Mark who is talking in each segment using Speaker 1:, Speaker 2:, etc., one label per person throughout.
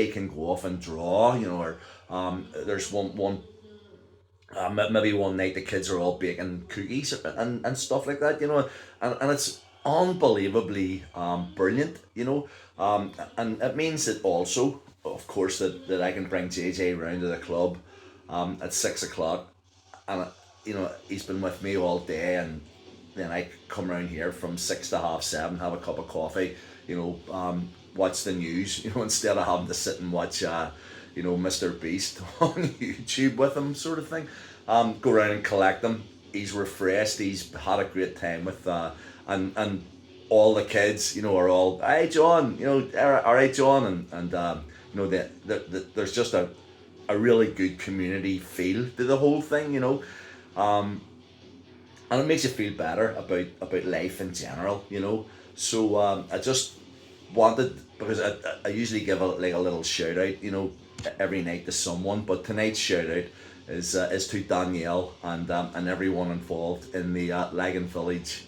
Speaker 1: they can go off and draw, or there's one maybe one night the kids are all baking cookies and stuff like that, and it's unbelievably brilliant, and it means that also, of course, that I can bring JJ round to the club at 6 o'clock, and he's been with me all day, and then I come around here from 6 to 7:30, have a cup of coffee, watch the news, instead of having to sit and watch, Mr. Beast on YouTube with him, sort of thing. Go around and collect him. He's refreshed. He's had a great time with, and all the kids, are all, hey John, all right John, and there's just a really good community feel to the whole thing, um, and it makes you feel better about life in general, So I just wanted, because I usually give a little shout out, every night to someone, but tonight's shout out is to Danielle and everyone involved in the Lagan Village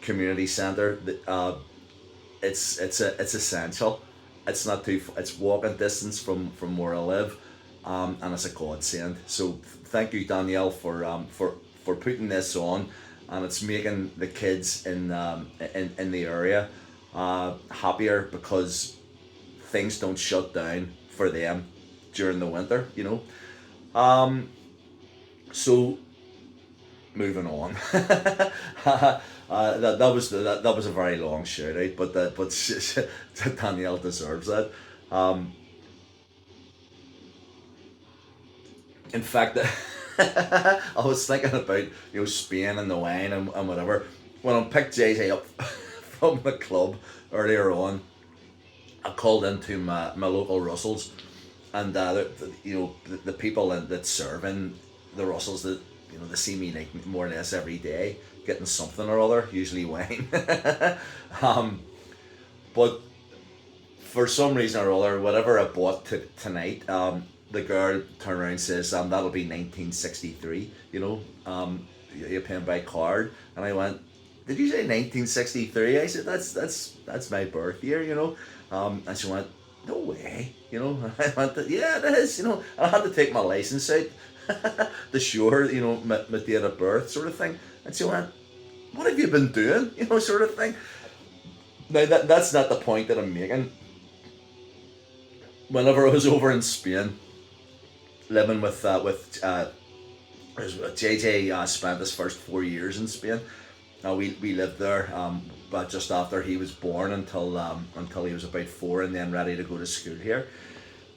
Speaker 1: Community Centre. It's essential. It's not too. It's walking distance from where I live, and it's a godsend. So thank you, Danielle, for putting this on, and it's making the kids in the area happier, because things don't shut down for them during the winter. So moving on. That was a very long shout out, but Danielle deserves that. Um, in fact, I was thinking about Spain and the wine and whatever when I picked JJ up from the club earlier on. I called into my local Russells, and the people that serve in the Russells, that they see me like more or less every day getting something or other, usually wine. um, but for some reason or other, whatever I bought tonight, the girl turned around and says, that'll be 1963. You're paying by card, and I went, did you say 1963? I said, that's my birth year, and she went, no way, I went, yeah, it is, I had to take my license out to show her, my date of birth, sort of thing. And she went, what have you been doing, sort of thing. Now, that's not the point that I'm making. Whenever I was over in Spain, living with JJ, spent his first 4 years in Spain. We lived there, but just after he was born, until he was about 4, and then ready to go to school here.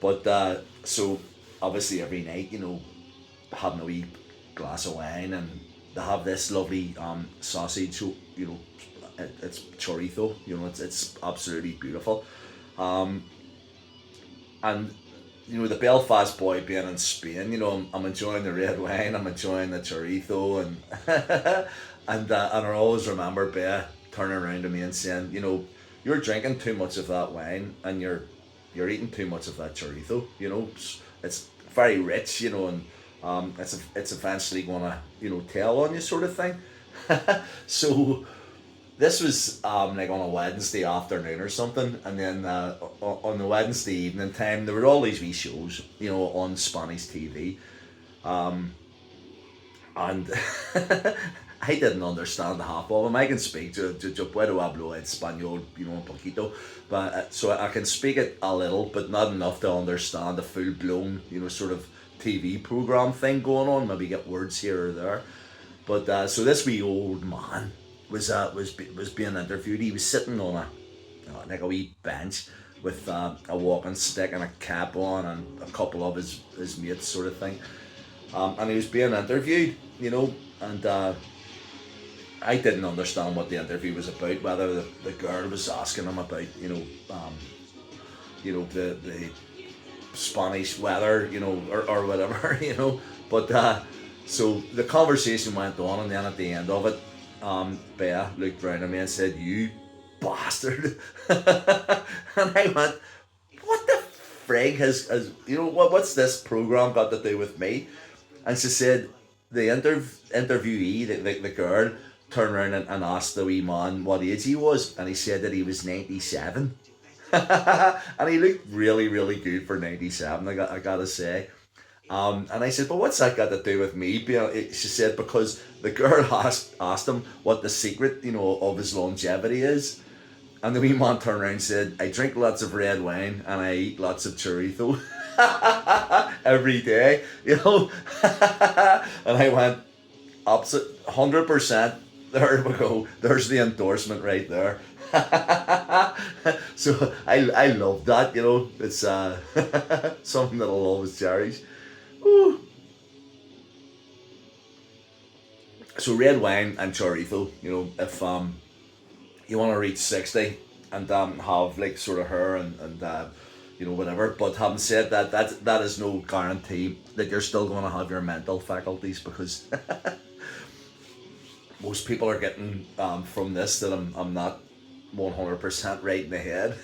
Speaker 1: But so obviously every night, having a wee glass of wine, and they have this lovely sausage. So it's chorizo. It's absolutely beautiful. Um, and the Belfast boy being in Spain, I'm enjoying the red wine, I'm enjoying the chorizo, and and I always remember Bea turning around to me and saying, you're drinking too much of that wine, and you're eating too much of that chorizo. It's very rich, and it's eventually gonna tell on you, sort of thing. So this was like on a Wednesday afternoon or something, and then on the Wednesday evening time there were all these wee shows, on Spanish TV, and I didn't understand half of them. I can speak yo puedo hablo español, un poquito, but so I can speak it a little, but not enough to understand the full blown, sort of TV program thing going on. Maybe get words here or there, but so this wee old man was being interviewed. He was sitting on like a wee bench with a walking stick and a cap on, and a couple of his mates, sort of thing. And he was being interviewed, and I didn't understand what the interview was about. Whether the girl was asking him about, the Spanish weather, or whatever, But so the conversation went on, and then at the end of it, Bea looked round at me and said, "You bastard," and I went, "What the frig has what's this program got to do with me?" And she said, the interviewee, the girl, turned around and asked the wee man what age he was, and he said that he was 97. And he looked really, really good for 97. I gotta say. And I said, "But what's that got to do with me?" She said, "Because the girl asked him what the secret, of his longevity is." And the wee man turned around and said, "I drink lots of red wine and I eat lots of chorizo every day, you know." And I went, "Opposite, 100%. There we go. There's the endorsement right there." So I love that, It's something that I'll always cherish. Ooh. So red wine and chorizo, if you want to reach 60 and have like sort of hair and whatever. But having said that, that is no guarantee that you're still going to have your mental faculties, because most people are getting from this that I'm not 100% right in the head.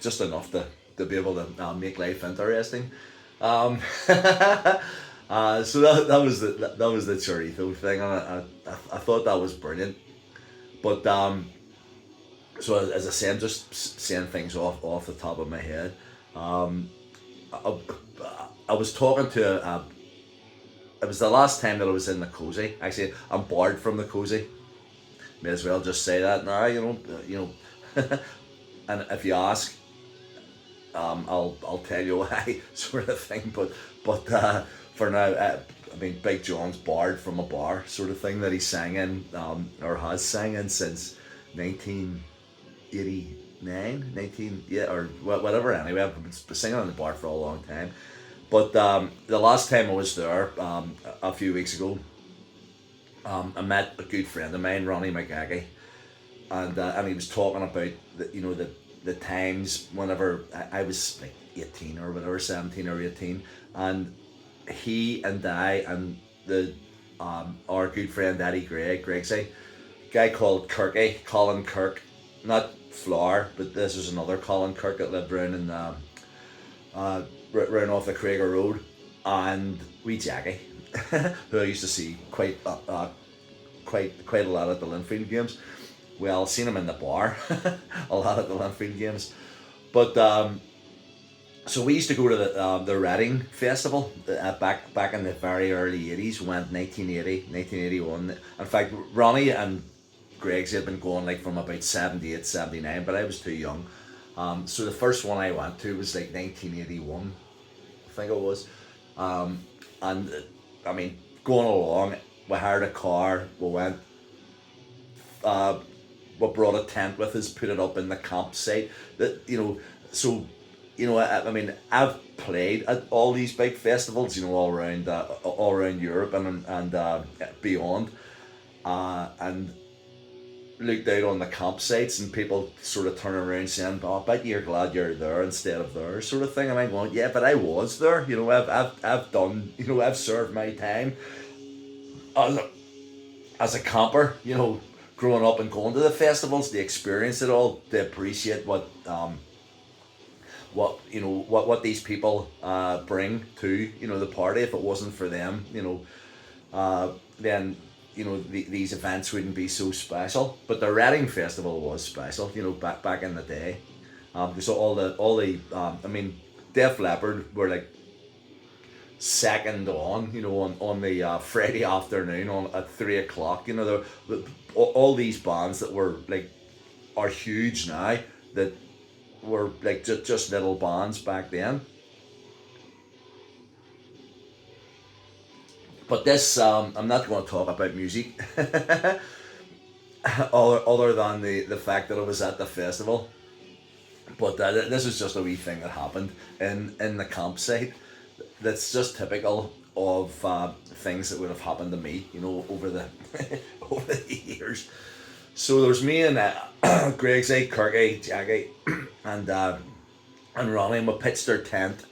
Speaker 1: Just enough to be able to make life interesting. Um, so that was the chorizo thing, and I thought that was brilliant. But so as I say, I'm just saying things off the top of my head. Um, I, I was talking to it was the last time that I was in the cozy. Actually, I'm bored from the cozy. May as well just say that now. And if you ask, I'll tell you why, sort of thing. But for now, I mean, Big John's barred from a bar, sort of thing, that he sang in, or has sang in since 1989, 19, yeah, or whatever. Anyway, I've been singing in the bar for a long time. But the last time I was there, a few weeks ago, I met a good friend of mine, Ronnie McGaggy, and he was talking about the times whenever I was like 18 or whatever, 17 or 18, and he and I and the our good friend Eddie Gregsy, guy called Colin Kirk, not Flower, but this was another Colin Kirk that lived around in round off the Craiger Road, and wee Jackie, who I used to see quite a lot at the Linfield games. Well, seen him in the bar a lot at the Linfield games, but so we used to go to the Reading Festival back in the very early 80s. We went 1980, 1981. In fact, Ronnie and Greg's had been going like from about 78, 79, but I was too young. So the first one I went to was like 1981, I think it was. And I mean, going along, we hired a car, we went, we brought a tent with us, put it up in the campsite. So I mean, I've played at all these big festivals, all around Europe and beyond, and looked out on the campsites and people sort of turning around saying, "Oh, I bet you're glad you're there instead of there," sort of thing. And I'm going, "Yeah, but I was there. I've done. I've served my time as a camper. Growing up and going to the festivals, to experience it all, to appreciate what these people bring to the party. If it wasn't for them, then these events wouldn't be so special. But the Reading Festival was special, back in the day. So I mean, Def Leppard were like second on the Friday afternoon on at 3 o'clock. All these bands that were like are huge now, that were like just little bands back then. But this, I'm not going to talk about music, other than the fact that I was at the festival. But this is just a wee thing that happened in the campsite. That's just typical of things that would have happened to me, over the over the years. So there's me and Greg's Kirky, Jackie, and Ronnie, and we pitched our tent